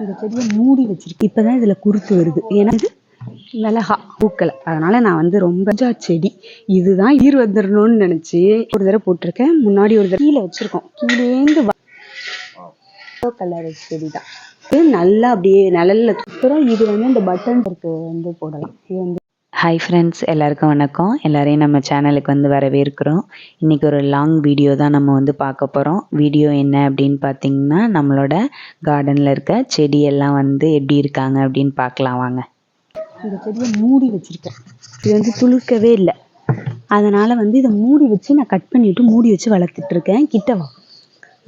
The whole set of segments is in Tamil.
இந்த செடியை மூடி வச்சிருக்கு. இப்போதான் இதில் குருத்து வருது. ஏன்னா இது மிளகா பூக்கலை. அதனால நான் வந்து ரொம்ப செடி இதுதான் ஈர் வந்துடணும்னு நினச்சி ஒரு தடவை போட்டிருக்கேன். முன்னாடி ஒரு தடவை கீழே வச்சிருக்கோம். கீழேந்து கலர் செடி தான் இது. நல்லா அப்படியே நிழல்ல அப்புறம் இது வந்து இந்த பட்டன் இருக்கு வந்து போடலாம். இது வந்து ஹாய் ஃப்ரெண்ட்ஸ், எல்லாருக்கும் வணக்கம். எல்லாரையும் நம்ம சேனலுக்கு வந்து வரவேற்கிறோம். இன்றைக்கி ஒரு லாங் வீடியோ தான் நம்ம வந்து பார்க்க போகிறோம். வீடியோ என்ன அப்படின்னு பார்த்திங்கன்னா, நம்மளோட கார்டனில் இருக்க செடியெல்லாம் வந்து எப்படி இருக்காங்க அப்படின்னு பார்க்கலாம் வாங்க. இந்த செடியை மூடி வச்சுருக்கேன். இது வந்து துளுர்க்கவே இல்லை. அதனால் வந்து இதை மூடி வச்சு நான் கட் பண்ணிவிட்டு மூடி வச்சு வளர்த்துட்ருக்கேன். கிட்டவா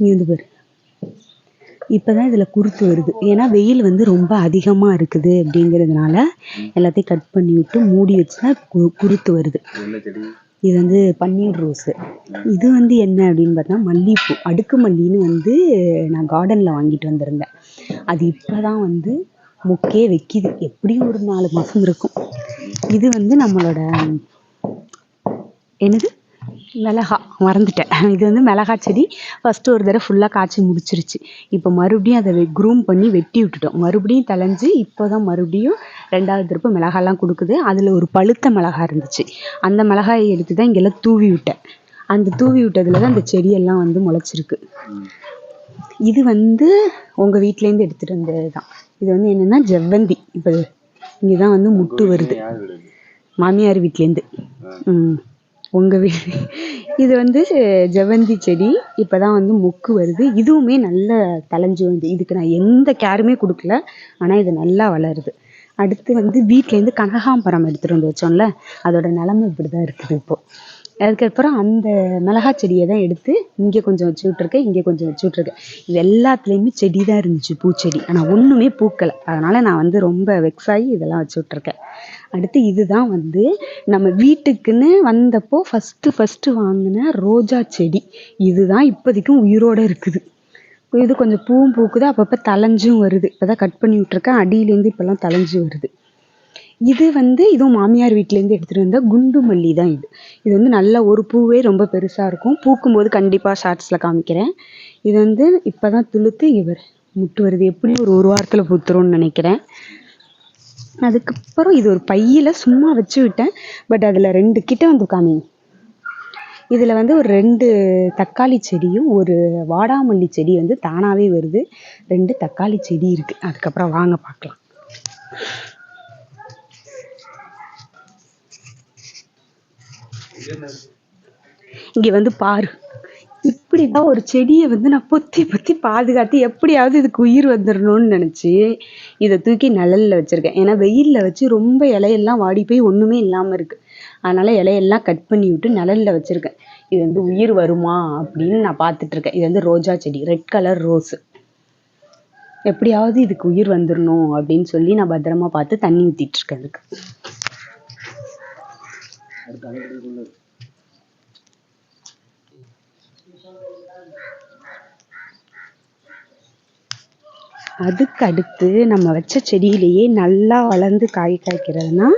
நீ வந்து பாரு. இப்போ தான் இதில் குருத்து வருது. ஏன்னா வெயில் வந்து ரொம்ப அதிகமாக இருக்குது அப்படிங்கிறதுனால எல்லாத்தையும் கட் பண்ணி விட்டு மூடி வச்சு தான் குருத்து வருது. இது வந்து பன்னீர் ரோஸு. இது வந்து என்ன அப்படின்னு பார்த்தா மல்லிகைப்பூ. அடுக்கு மல்லின்னு வந்து நான் கார்டனில் வாங்கிட்டு வந்திருந்தேன். அது இப்போ தான் வந்து முக்கே வைக்கிது. எப்படியும் ஒரு 4 மாதம் இருக்கும். இது வந்து நம்மளோட என்னது மிளகா மறந்துட்டேன். இது வந்து மிளகா செடி. ஃபஸ்ட்டு ஒரு தடவை ஃபுல்லாக காய்ச்சி முடிச்சிருச்சு. இப்போ மறுபடியும் அதை க்ரூம் பண்ணி வெட்டி விட்டுட்டோம். மறுபடியும் தளைஞ்சு இப்போ தான் மறுபடியும் 2வது திருப்பு மிளகாலாம் கொடுக்குது. அதில் ஒரு பழுத்த மிளகா இருந்துச்சு. அந்த மிளகாயை எடுத்து தான் இங்கெல்லாம் தூவி விட்டேன். அந்த தூவி விட்டதில் தான் அந்த செடியெல்லாம் வந்து முளைச்சிருக்கு. இது வந்து உங்கள் வீட்டிலேருந்து எடுத்துகிட்டு வந்தது தான். இது வந்து என்னென்னா ஜவ்வந்தி. இப்போ இங்கே தான் வந்து முட்டு வருது மாமியார் வீட்லேருந்து. உங்கள் இது வந்து ஜவ்வந்தி செடி. இப்போ தான் வந்து மொக்கு வருது. இதுவுமே நல்ல தளைஞ்சு வந்து இதுக்கு நான் எந்த கேருமே கொடுக்கல. ஆனால் இது நல்லா வளருது. அடுத்து வந்து வீட்டிலேருந்து கனகாம்பரம் எடுத்துகிட்டு வந்து வச்சோம்ல, அதோட நிலமை இப்படி தான் இருக்குது இப்போது. அதுக்கப்புறம் அந்த மிளகா செடியை தான் எடுத்து இங்கே கொஞ்சம் வச்சு விட்ருக்கேன், இங்கே கொஞ்சம் வச்சு விட்ருக்கேன். இது எல்லாத்துலேயுமே செடி தான் இருந்துச்சு, பூச்செடி. ஆனால் ஒன்றுமே பூக்கலை. அதனால் நான் வந்து ரொம்ப வெக்ஸாகி இதெல்லாம் வச்சு விட்ருக்கேன். அடுத்து இதுதான் வந்து நம்ம வீட்டுக்குன்னு வந்தப்போ ஃபஸ்ட்டு வாங்கின ரோஜா செடி. இதுதான் இப்போதைக்கும் உயிரோடு இருக்குது. இது கொஞ்சம் பூவும் பூக்குது, அப்பப்போ தளைஞ்சும் வருது. இப்போ தான் கட் பண்ணி விட்ருக்கேன். அடியிலேருந்து இப்போல்லாம் தளைஞ்சு வருது. இது வந்து இதுவும் மாமியார் வீட்டிலேருந்து எடுத்துகிட்டு வந்த குண்டு மல்லி தான். இது வந்து நல்ல ஒரு பூவே ரொம்ப பெருசாக இருக்கும். பூக்கும்போது கண்டிப்பாக ஷார்ட்ஸில் காமிக்கிறேன். இது வந்து இப்போ தான் துளுத்து இவர் முட்டு வருது. எப்படியும் ஒரு வாரத்தில் பூத்துரும்னு நினைக்கிறேன். அதுக்கப்புறம் இது ஒரு பையில் சும்மா வச்சு விட்டேன். பட் அதில் 2 கிட்ட வந்து காமிங்க. இதில் வந்து ஒரு 2 தக்காளி செடியும் ஒரு வாடாமல்லி செடி வந்து தானாகவே வருது. 2 தக்காளி செடி இருக்குது. அதுக்கப்புறம் வாங்க பார்க்கலாம். இங்கே வந்து பாரு. இப்படி தான் ஒரு செடியை வந்து நான் பொத்தி பாதுகாத்து எப்படியாவது இதுக்கு உயிர் வந்துடணும்னு நினச்சி இதை தூக்கி நிழலில் வச்சுருக்கேன். ஏன்னா வெயிலில் வச்சு ரொம்ப இலையெல்லாம் வாடி போய் ஒன்றுமே இல்லாமல் இருக்குது. அதனால் இலையெல்லாம் கட் பண்ணி விட்டு நிழலில் வச்சுருக்கேன். இது வந்து உயிர் வருமா அப்படின்னு நான் பார்த்துட்ருக்கேன். இது வந்து ரோஜா செடி, ரெட் கலர் ரோஸு. எப்படியாவது இதுக்கு உயிர் வந்துடணும் அப்படின்னு சொல்லி நான் பத்திரமா பார்த்து தண்ணி ஊற்றிட்டுருக்கேன் அதுக்கு. அதுக்கு அடுத்து நம்ம வச்ச செடியிலேயே நல்லா வளர்ந்து காய் காய்க்கிறதுனா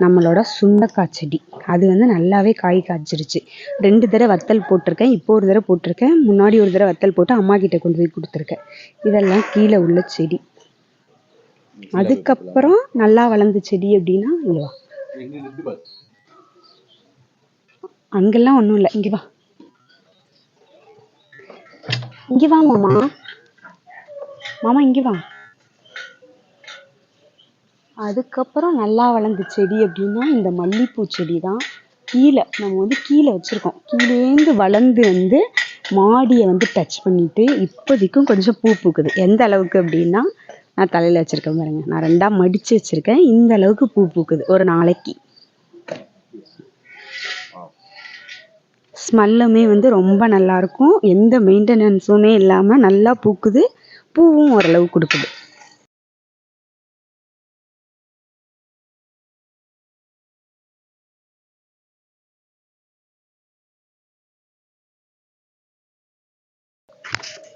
நம்மளோட சுண்டக்காய் செடி. அது வந்து நல்லாவே காய் காய்ச்சிருச்சு. 2 தடவை வத்தல் போட்டிருக்கேன். இப்போ ஒரு தடவை போட்டிருக்கேன். முன்னாடி ஒரு தடவை வத்தல் போட்டு அம்மா கிட்ட கொண்டு போய் கொடுத்துருக்கேன். இதெல்லாம் கீழே உள்ள செடி. அதுக்கப்புறம் நல்லா வளர்ந்த செடி அப்படின்னா இங்கே வா. அங்கெல்லாம் ஒன்றும் இல்லை. இங்கே வா, இங்கே வா மாமா இங்கே வா. அதுக்கப்புறம் நல்லா வளர்ந்த செடி அப்படின்னா இந்த மல்லிகைப்பூ செடி தான். நம்ம வந்து கீழே வச்சுருக்கோம். கீழேந்து வளர்ந்து வந்து மாடியை வந்து டச் பண்ணிட்டு இப்போதைக்கும் கொஞ்சம் பூ பூக்குது. எந்த அளவுக்கு அப்படின்னா நான் தலையில் வச்சுருக்கேன் பாருங்க. நான் 2ஆக மடித்து வச்சுருக்கேன். இந்த அளவுக்கு பூ பூக்குது ஒரு நாளைக்கு. ஸ்மெல்லுமே வந்து ரொம்ப நல்லாயிருக்கும். எந்த மெயின்டெனன்ஸுமே இல்லாமல் நல்லா பூக்குது. பூவும் ஓரளவு கொடுக்குது.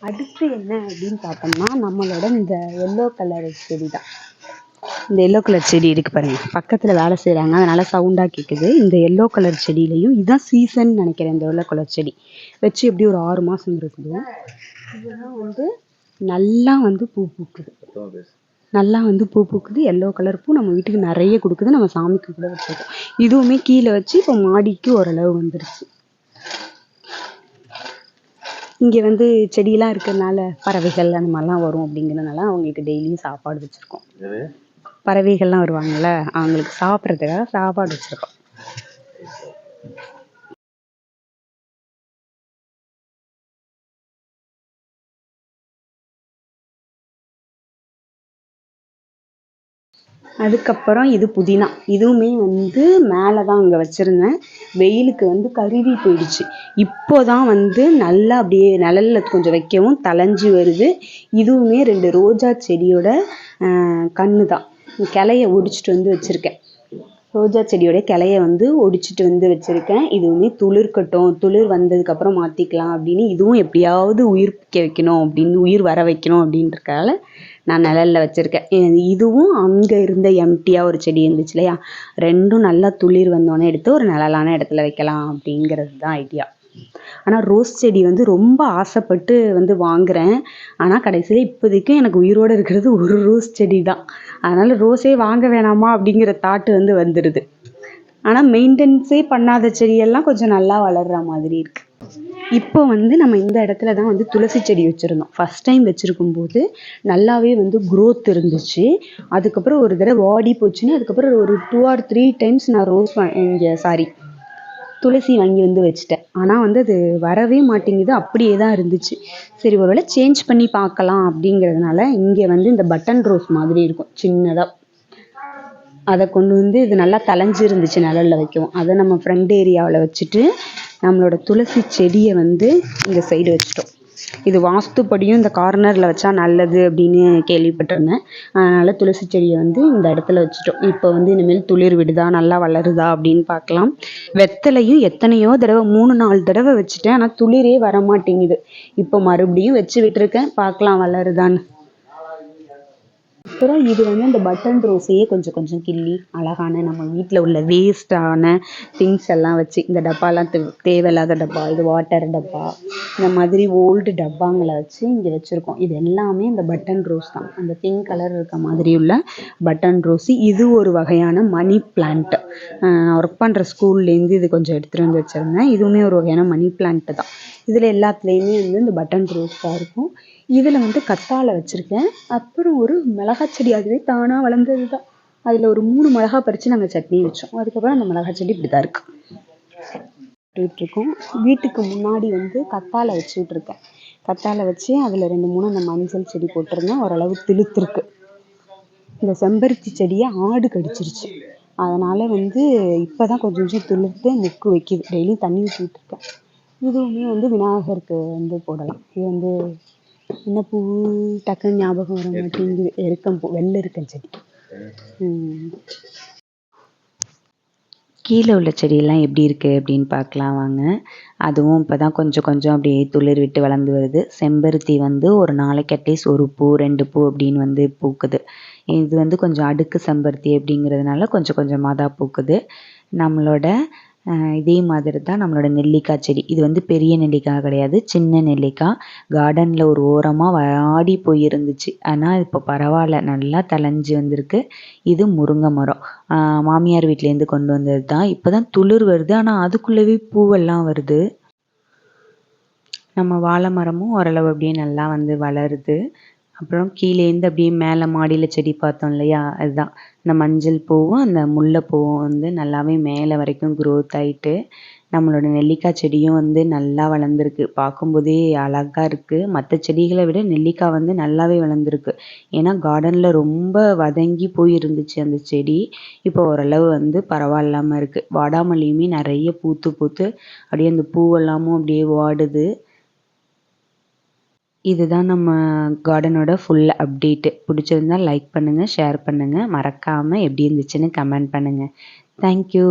அடுத்து என்ன அப்படின்னு பார்த்தோம்னா நம்மளோட இந்த எல்லோ கலர் செடி தான். இந்த எல்லோ கலர் செடி இருக்கு பாருங்க. பக்கத்தில் வேலை செய்கிறாங்க, அதனால சவுண்டாக கேட்குது. இந்த எல்லோ கலர் செடியிலையும் இதுதான் சீசன் நினைக்கிறேன். இந்த எல்லோ கலர் செடி வச்சு எப்படி ஒரு 6 மாதம் இருக்குது. இதெல்லாம் வந்து நல்லா வந்து பூ பூக்குது. நல்லா வந்து பூ பூக்குது. எல்லோ கலர் பூ நம்ம வீட்டுக்கு நிறைய கொடுக்குது. நம்ம சாமிக்கு கூட வச்சிருக்கோம். இதுவுமே கீழே வச்சு இப்போ மாடிக்கு ஓரளவு வந்துருச்சு. இங்கே வந்து செடியெல்லாம் இருக்கிறதுனால பறவைகள் அந்த மாதிரிலாம் வரும் அப்படிங்கிறதுனால அவங்களுக்கு டெய்லியும் சாப்பாடு வச்சுருக்கோம். பறவைகள்லாம் வருவாங்கள்ல, அவங்களுக்கு சாப்பிட்றதுக்காக சாப்பாடு வச்சுருக்கோம். அதுக்கப்புறம் இது புதினா. இதுவுமே வந்து மேலே தான் அங்கே வச்சுருந்தேன். வெயிலுக்கு வந்து கருவி போயிடுச்சு. இப்போ தான் வந்து நல்லா அப்படியே நிழலில் கொஞ்சம் வைக்கவும் தழைஞ்சி வருது. இதுவுமே 2 ரோஜா செடியோட கன்று தான். கிளைய ஒடிச்சிட்டு வந்து வச்சுருக்கேன். ரோஜா செடியோட கிளைய வந்து ஒடிச்சிட்டு வந்து வச்சுருக்கேன். இதுவுமே துளிர்க்கட்டும், துளிர் வந்ததுக்கப்புறம் மாற்றிக்கலாம் அப்படின்னு, இதுவும் எப்படியாவது உயிர்ப்பிக்க வைக்கணும் அப்படின்னு, உயிர் வர வைக்கணும் அப்படின்றக்கால நான் நிழல்ல வச்சுருக்கேன். இதுவும் அங்கே இருந்த எம்டியாக ஒரு செடி இருந்துச்சு இல்லையா, 2ம் நல்லா துளிர் வந்தோடனே எடுத்து ஒரு நிழலான இடத்துல வைக்கலாம் அப்படிங்கிறது தான் ஐடியா. ஆனால் ரோஸ் செடி வந்து ரொம்ப ஆசைப்பட்டு வந்து வாங்குறேன். ஆனால் கடைசியில் இப்போதைக்கு எனக்கு உயிரோடு இருக்கிறது ஒரு ரோஸ் செடி தான். அதனால் ரோஸே வாங்க வேணாமா அப்படிங்கிற தாட்டு வந்து வந்துடுது. ஆனால் மெயின்டெனன்ஸே பண்ணாத செடியெல்லாம் கொஞ்சம் நல்லா வளர்கிற மாதிரி இருக்குது. இப்போ வந்து நம்ம இந்த இடத்துல தான் வந்து துளசி செடி வச்சுருந்தோம். ஃபஸ்ட் டைம் வச்சுருக்கும்போது நல்லாவே வந்து க்ரோத் இருந்துச்சு. அதுக்கப்புறம் ஒரு தடவை வாடி போச்சுன்னு அதுக்கப்புறம் ஒரு 2 or 3 டைம்ஸ் நான் துளசி வாங்கி வந்து வச்சுட்டேன். ஆனால் வந்து அது வரவே மாட்டேங்குது, அப்படியே தான் இருந்துச்சு. சரி ஒருவேளை சேஞ்ச் பண்ணி பார்க்கலாம் அப்படிங்கிறதுனால இங்கே வந்து இந்த பட்டன் ரோஸ் மாதிரி இருக்கும் சின்னதாக, அதை கொண்டு வந்து இது நல்லா தழைஞ்சி இருந்துச்சு நிழலில் வைக்கவும். அதை நம்ம ஃப்ரண்ட் ஏரியாவில் வச்சுட்டு நம்மளோட துளசி செடியை வந்து இந்த சைடு வச்சுட்டோம். இது வாஸ்துப்படியும் இந்த கார்னரில் வச்சா நல்லது அப்படின்னு கேள்விப்பட்டிருந்தேன். அதனால் துளசி செடியை வந்து இந்த இடத்துல வச்சுட்டோம். இப்போ வந்து இனிமேல் துளிர் விடுதா, நல்லா வளருதா அப்படின்னு பார்க்கலாம். வெத்தலையும் எத்தனையோ தடவை 3-4 தடவை வச்சுட்டேன். ஆனால் துளிரே வரமாட்டேங்குது. இப்போ மறுபடியும் வச்சு விட்டுருக்கேன், பார்க்கலாம் வளருதான்னு. அப்புறம் இது வந்து அந்த பட்டன் ரோஸையே கொஞ்சம் கொஞ்சம் கிள்ளி அழகான நம்ம வீட்டில் உள்ள வேஸ்ட்டான திங்ஸ் எல்லாம் வச்சு, இந்த டப்பாலாம் தேவையில்லாத டப்பா, இது வாட்டர் டப்பா, இந்த மாதிரி ஓல்டு டப்பாங்களை வச்சு இங்கே வச்சுருக்கோம். இது எல்லாமே இந்த பட்டன் ரோஸ் தான். அந்த பிங்க் கலர் இருக்க மாதிரி உள்ள பட்டன் ரோஸு. இது ஒரு வகையான மணி பிளான்ட்டு. நான் ஒர்க் பண்ணுற ஸ்கூல்லேருந்து இது கொஞ்சம் எடுத்துகிட்டு வந்து வச்சுருந்தேன். இதுவுமே ஒரு வகையான மணி பிளான்ட்டு தான். இதில் எல்லாத்துலேயுமே வந்து இந்த பட்டன் ரோஸ் தான் இருக்கும். இதில் வந்து கத்தாழை வச்சுருக்கேன். அப்புறம் ஒரு மிளகாய் செடி, அதுவே தானாக வளர்ந்தது தான். அதில் ஒரு 3 மிளகா பறித்து நாங்கள் சட்னி வச்சோம். அதுக்கப்புறம் அந்த மிளகாய் செடி இப்படி தான் இருக்குது. விட்டுருக்கோம். வீட்டுக்கு முன்னாடி வந்து கத்தாழை வச்சு விட்ருக்கேன். கத்தாழை வச்சு அதில் 2-3 அந்த மஞ்சள் செடி போட்டிருந்தேன். ஓரளவு திழுத்துருக்கு. இந்த செம்பருத்தி செடியை ஆடு கடிச்சிருச்சு. அதனால் வந்து இப்போ தான் கொஞ்சம் கொஞ்சம் துளிர்த்து முக்கு வைக்கிது. டெய்லியும் தண்ணி ஊற்றி விட்டுருக்கேன். இதுவுமே வந்து விநாயகருக்கு வந்து போடலாம். இது வந்து என்ன பூ டக்குன்னு ஞாபகம் வர மாட்டேங்குது. எருக்கம்பூ, வெள்ளை எருக்கம் செடி. கீழே உள்ள செடியெல்லாம் எப்படி இருக்குது அப்படின்னு பார்க்கலாம் வாங்க. அதுவும் இப்போ தான் கொஞ்சம் கொஞ்சம் அப்படியே துளிர் விட்டு வளர்ந்து வருது. செம்பருத்தி வந்து ஒரு நாளைக்கு அட்லீஸ்ட் 1 பூ 2 பூ அப்படின்னு வந்து பூக்குது. இது வந்து கொஞ்சம் அடுக்கு செம்பருத்தி அப்படிங்கிறதுனால கொஞ்சம் கொஞ்சமாக தான் பூக்குது. நம்மளோட இதே மாதிரி தான் நம்மளோட நெல்லிக்காய் செடி. இது வந்து பெரிய நெல்லிக்காய் கிடையாது, சின்ன நெல்லிக்காய். கார்டனில் ஒரு ஓரமாக வாடி போயிருந்துச்சு. ஆனால் இப்போ பரவாயில்ல, நல்லா தழைஞ்சி வந்திருக்கு. இது முருங்கை மரம். மாமியார் வீட்டிலேருந்து கொண்டு வந்தது தான். இப்போ தான் துளிர் வருது, ஆனால் அதுக்குள்ளவே பூவெல்லாம் வருது. நம்ம வாழை மரமும் ஓரளவு அப்படியே நல்லா வந்து வளருது. அப்புறம் கீழேருந்து அப்படியே மேலே மாடியில் செடி பார்த்தோம் இல்லையா, அதுதான் இந்த மஞ்சள் பூவும் அந்த முல்லைப்பூவும் வந்து நல்லாவே மேலே வரைக்கும் க்ரோத் ஆகிட்டு நம்மளோட நெல்லிக்காய் செடியும் வந்து நல்லா வளர்ந்துருக்கு. பார்க்கும்போதே அழகாக இருக்குது. மற்ற செடிகளை விட நெல்லிக்காய் வந்து நல்லாவே வளர்ந்துருக்கு. ஏன்னா கார்டனில் ரொம்ப வதங்கி போயிருந்துச்சு அந்த செடி. இப்போ ஓரளவு வந்து பரவாயில்லாமல் இருக்குது. வாடாமல்லியுமே நிறைய பூத்து பூத்து அப்படியே அந்த பூவெல்லாமும் அப்படியே வாடுது. இதுதான் நம்ம கார்டனோட ஃபுல் அப்டேட்டு. பிடிச்சிருந்தா லைக் பண்ணுங்கள், ஷேர் பண்ணுங்கள். மறக்காமல் எப்படி இருந்துச்சுன்னு கமெண்ட் பண்ணுங்கள். தேங்க்யூ.